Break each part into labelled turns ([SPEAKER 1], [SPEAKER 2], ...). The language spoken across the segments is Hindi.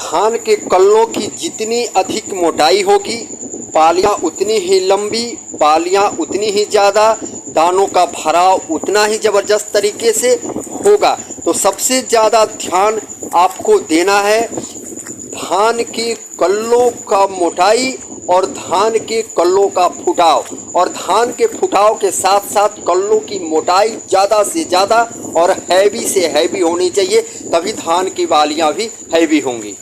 [SPEAKER 1] धान के कल्लों की जितनी अधिक मोटाई होगी, बालियां उतनी ही लंबी, बालियां उतनी ही ज़्यादा, दानों का भराव उतना ही ज़बरदस्त तरीके से होगा। तो सबसे ज़्यादा ध्यान आपको देना है धान के कल्लों का मोटाई और धान के कल्लों का फुटाव, और धान के फुटाव के साथ साथ कल्लों की मोटाई ज़्यादा से ज़्यादा और हैवी से हैवी होनी चाहिए, तभी धान की बालियां भी हैवी होंगी।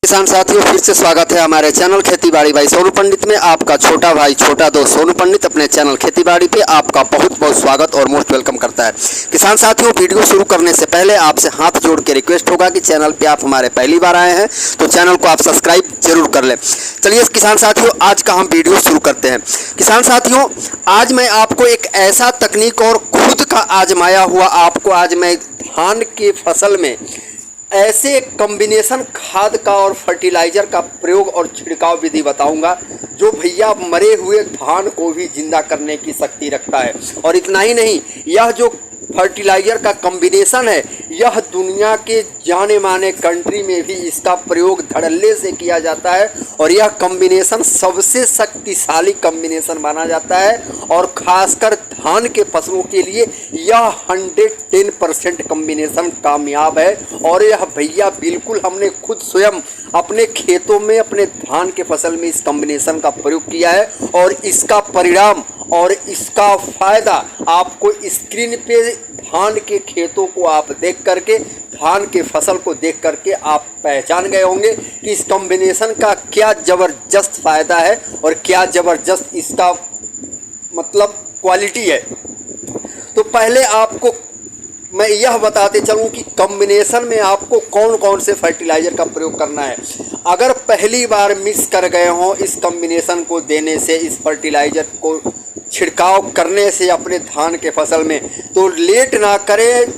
[SPEAKER 1] किसान साथियों, फिर से स्वागत है हमारे चैनल खेती बाड़ी भाई सोनू पंडित में। आपका छोटा भाई छोटा दोस्त सोनू पंडित अपने चैनल खेती बाड़ी पे आपका बहुत बहुत स्वागत और मोस्ट वेलकम करता है। किसान साथियों, वीडियो शुरू करने से पहले आपसे हाथ जोड़ के रिक्वेस्ट होगा कि चैनल पे आप हमारे पहली बार आए हैं तो चैनल को आप सब्सक्राइब जरूर कर लें। चलिए किसान साथियों, आज का हम वीडियो शुरू करते हैं। किसान साथियों, आज मैं आपको एक ऐसा तकनीक और खुद का आजमाया हुआ आपको आज मैं धान के फसल में ऐसे कॉम्बिनेशन खाद का और फर्टिलाइज़र का प्रयोग और छिड़काव विधि बताऊंगा जो भैया मरे हुए धान को भी जिंदा करने की शक्ति रखता है। और इतना ही नहीं, यह जो फर्टिलाइज़र का कॉम्बिनेशन है यह दुनिया के जाने माने कंट्री में भी इसका प्रयोग धड़ल्ले से किया जाता है और यह कॉम्बिनेशन सबसे शक्तिशाली कॉम्बिनेशन माना जाता है। और खासकर धान के फसलों के लिए यह 110% कॉम्बिनेशन कामयाब है। और यह भैया बिल्कुल हमने खुद स्वयं अपने खेतों में अपने धान के फसल में इस कॉम्बिनेशन का प्रयोग किया है और इसका परिणाम और इसका फ़ायदा आपको स्क्रीन पे धान के खेतों को आप देख करके, धान के फसल को देख करके आप पहचान गए होंगे कि इस कॉम्बिनेशन का क्या ज़बरदस्त फ़ायदा है और क्या ज़बरदस्त इसका मतलब क्वालिटी है। तो पहले आपको मैं यह बताते चलूँ कि कॉम्बिनेशन में आपको कौन कौन से फर्टिलाइज़र का प्रयोग करना है। अगर पहली बार मिस कर गए हों इस कॉम्बिनेशन को देने से, इस फर्टिलाइज़र को छिड़काव करने से अपने धान के फसल में, तो लेट ना करें।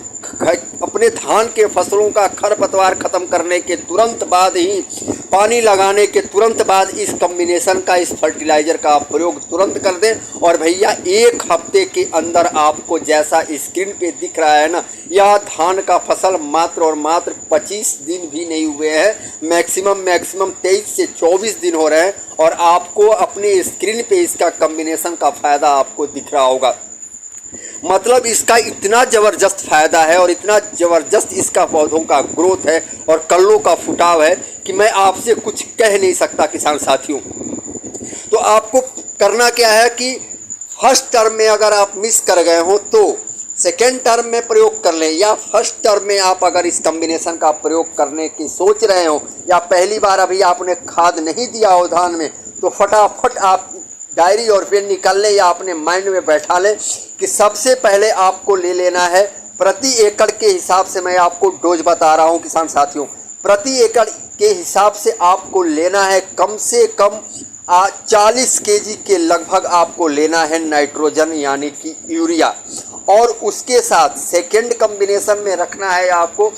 [SPEAKER 1] अपने धान के फसलों का खरपतवार ख़त्म करने के तुरंत बाद ही, पानी लगाने के तुरंत बाद इस कॉम्बिनेशन का, इस फर्टिलाइज़र का प्रयोग तुरंत कर दें। और भैया 1 हफ्ते के अंदर आपको जैसा स्क्रीन पे दिख रहा है ना, यह धान का फसल मात्र और मात्र 25 दिन भी नहीं हुए हैं, मैक्सिमम 23 से 24 दिन हो रहे हैं और आपको अपने स्क्रीन पे इसका कॉम्बिनेशन का फ़ायदा आपको दिख रहा होगा। मतलब इसका इतना ज़बरदस्त फ़ायदा है और इतना ज़बरदस्त इसका पौधों का ग्रोथ है और कल्लों का फुटाव है कि मैं आपसे कुछ कह नहीं सकता किसान साथियों। तो आपको करना क्या है कि फर्स्ट टर्म में अगर आप मिस कर गए हो तो सेकेंड टर्म में प्रयोग कर लें, या फर्स्ट टर्म में आप अगर इस कॉम्बिनेशन का प्रयोग करने की सोच रहे हो या पहली बार अभी आपने खाद नहीं दिया हो धान में, तो फटाफट आप डायरी और पेन निकाल लें या अपने माइंड में बैठा लें कि सबसे पहले आपको ले लेना है प्रति एकड़ के हिसाब से। मैं आपको डोज बता रहा हूं किसान साथियों, प्रति एकड़ के हिसाब से आपको लेना है कम से कम 40 केजी के लगभग आपको लेना है नाइट्रोजन यानी कि यूरिया। और उसके साथ सेकेंड कॉम्बिनेशन में रखना है आपको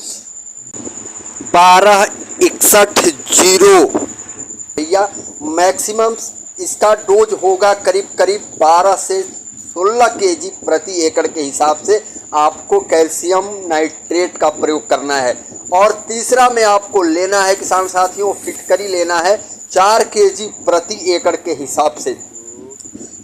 [SPEAKER 1] 12-61-0 भैया। मैक्सिमम इसका डोज होगा करीब 12 से 16 केजी प्रति एकड़ के हिसाब से आपको कैल्शियम नाइट्रेट का प्रयोग करना है। और तीसरा में आपको लेना है किसान साथियों, फिटकरी लेना है 4 केजी प्रति एकड़ के हिसाब से।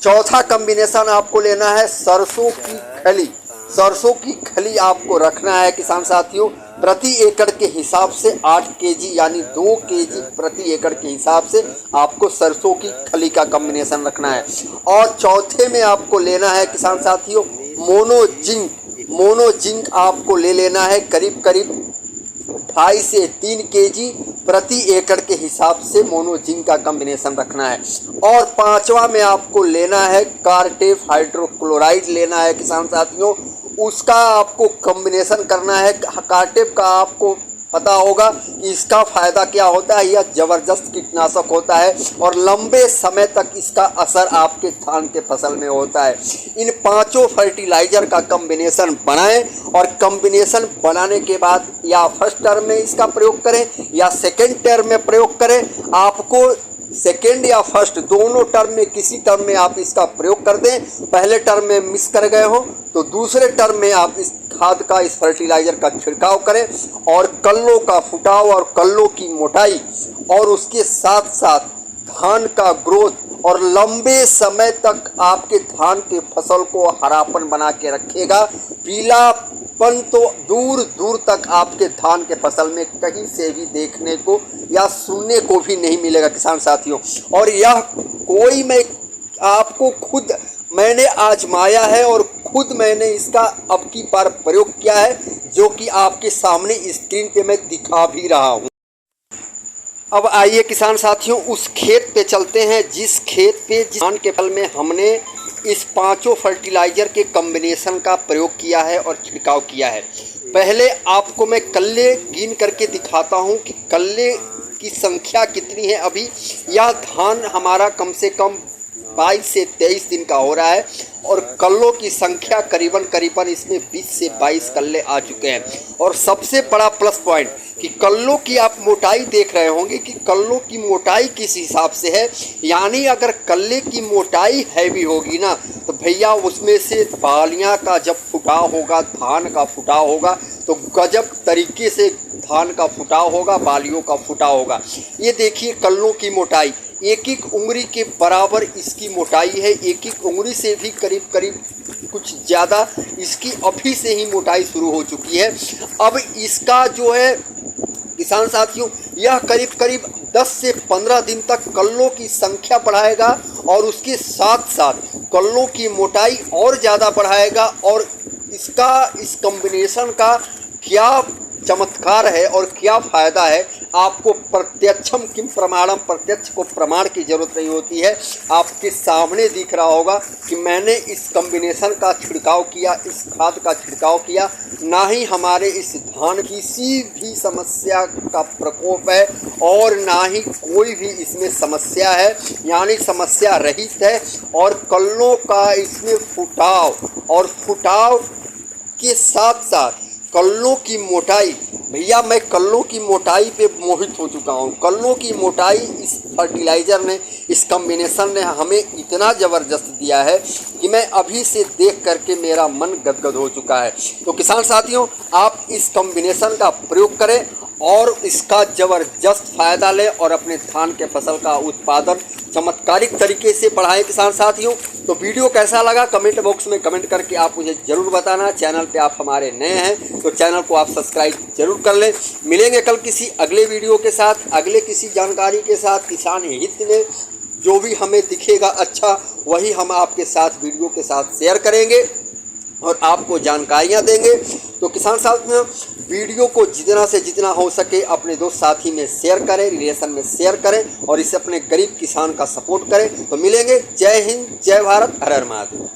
[SPEAKER 1] चौथा कॉम्बिनेशन आपको लेना है सरसों की खली। सरसों की खली आपको रखना है किसान साथियों प्रति एकड़ के हिसाब से 8 केजी, यानी 2 केजी प्रति एकड़ के हिसाब से आपको सरसों की खली का कॉम्बिनेशन रखना है। और चौथे में आपको लेना है किसान साथियों मोनोजिंक। मोनोजिंक आपको ले लेना है करीब 2.5 से 3 केजी प्रति एकड़ के हिसाब से मोनोजिंक का कॉम्बिनेशन रखना है। और पांचवा में आपको लेना है कार्टेफ हाइड्रोक्लोराइड लेना है किसान साथियों, उसका आपको कॉम्बिनेशन करना है। कार्टेफ का आपको पता होगा कि इसका फ़ायदा क्या होता है, यह ज़बरदस्त कीटनाशक होता है और लंबे समय तक इसका असर आपके धान के फसल में होता है। इन पांचों फर्टिलाइज़र का कॉम्बिनेशन बनाएं और कॉम्बिनेशन बनाने के बाद या फर्स्ट टर्म में इसका प्रयोग करें या सेकेंड टर्म में प्रयोग करें। आपको सेकेंड या फर्स्ट दोनों टर्म में किसी टर्म में आप इसका प्रयोग कर दें। पहले टर्म में मिस कर गए हो तो दूसरे टर्म में आप इस खाद का, इस फर्टिलाइज़र का छिड़काव करें और कल्लों का फुटाव और कल्लों की मोटाई और उसके साथ साथ धान का ग्रोथ और लंबे समय तक आपके धान के फसल को हरापन बना के रखेगा। पीलापन तो दूर दूर तक आपके धान के फसल में कहीं से भी देखने को या सुनने को भी नहीं मिलेगा किसान साथियों। और यह कोई मैं आपको खुद मैंने आजमाया है और खुद मैंने इसका अब की बार प्रयोग किया है, जो कि आपके सामने स्क्रीन पे मैं दिखा भी रहा हूँ। अब आइए किसान साथियों उस खेत पे चलते हैं जिस खेत पे धान के फल में हमने इस पांचों फर्टिलाइज़र के कॉम्बिनेशन का प्रयोग किया है और छिड़काव किया है। पहले आपको मैं कल्ले गिन करके दिखाता हूँ कि कल्ले की संख्या कितनी है। अभी यह धान हमारा कम से कम 22 से 23 दिन का हो रहा है और कल्लों की संख्या करीबन इसमें 20 से 22 कल्ले आ चुके हैं। और सबसे बड़ा प्लस पॉइंट कि कल्लों की आप मोटाई देख रहे होंगे कि कल्लों की मोटाई किस हिसाब से है। यानी अगर कल्ले की मोटाई हैवी होगी ना तो भैया उसमें से बालियां का जब फुटाव होगा, धान का फुटाव होगा तो गजब तरीके से धान का फुटाव होगा, बालियों का फुटाव होगा। ये देखिए कल्लों की मोटाई एक एक उंगली के बराबर इसकी मोटाई है। एक एक उंगली से भी करीब कुछ ज़्यादा इसकी अभी से ही मोटाई शुरू हो चुकी है। अब इसका जो है किसान साथियों यह करीब 10 से 15 दिन तक कल्लों की संख्या बढ़ाएगा और उसके साथ साथ कल्लों की मोटाई और ज़्यादा बढ़ाएगा। और इसका इस कॉम्बिनेशन का क्या चमत्कार है और क्या फ़ायदा है, आपको प्रत्यक्षम किम प्रमाणम, प्रत्यक्ष को प्रमाण की ज़रूरत नहीं होती है। आपके सामने दिख रहा होगा कि मैंने इस कॉम्बिनेशन का छिड़काव किया, इस खाद का छिड़काव किया। ना ही हमारे इस धान किसी भी समस्या का प्रकोप है और ना ही कोई भी इसमें समस्या है, यानी समस्या रहित है। और कल्लों का इसमें फुटाव और फुटाव के साथ साथ कल्लों की मोटाई, भैया मैं कल्लों की मोटाई पे मोहित हो चुका हूँ। कल्लों की मोटाई इस फर्टिलाइज़र ने, इस कॉम्बिनेशन ने हमें इतना ज़बरदस्त दिया है कि मैं अभी से देख करके मेरा मन गदगद हो चुका है। तो किसान साथियों आप इस कॉम्बिनेशन का प्रयोग करें और इसका ज़बरदस्त फ़ायदा लें और अपने धान के फसल का उत्पादन चमत्कारिक तरीके से बढ़ाएं किसान साथियों। तो वीडियो कैसा लगा कमेंट बॉक्स में कमेंट करके आप मुझे ज़रूर बताना। चैनल पे आप हमारे नए हैं तो चैनल को आप सब्सक्राइब जरूर कर लें। मिलेंगे कल किसी अगले वीडियो के साथ, अगले किसी जानकारी के साथ। किसान हित में जो भी हमें दिखेगा अच्छा वही हम आपके साथ वीडियो के साथ शेयर करेंगे और आपको जानकारियाँ देंगे। तो किसान साथियों वीडियो को जितना से जितना हो सके अपने दोस्त साथी में शेयर करें, रिलेशन में शेयर करें और इसे अपने गरीब किसान का सपोर्ट करें। तो मिलेंगे। जय हिंद, जय भारत, हर हर महादेव।